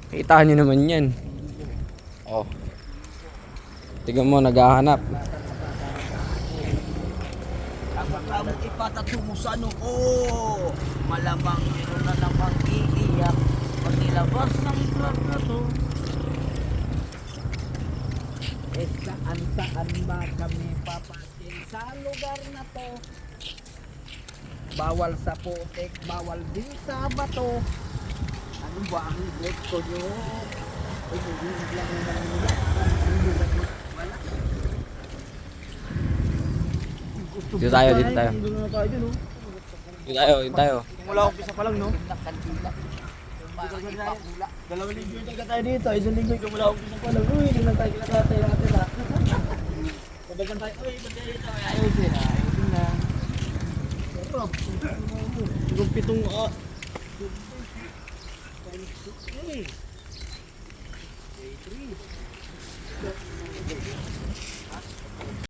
Kita nyo naman yan. Oh. Tignan mo, naghahanap. Kapag mo ipatatungo sa ano, oh, malamang meron na namang iiyak pag nilabas ng vlog na to. Eh saan ba kami papatin sa lugar na to? Bawal sa putik, bawal din sa bato. Ano ba ang gusto nyo? Ay, hindi lang nila. Wala. Dito tayo, dito tayo. Dito na tayo dun, oh. Dito tayo, dito tayo. Wala akong pisa pa lang, no? Dalawang linggo yung taga tayo dito. Isang linggo yung wala akong pisa pa lang. Uy, hindi lang tayo kinakatay natin, ha? Kabagan tayo. Uy, ba't tayo dito? Ayusin, ha? Ayusin na. Pero, yung pitong,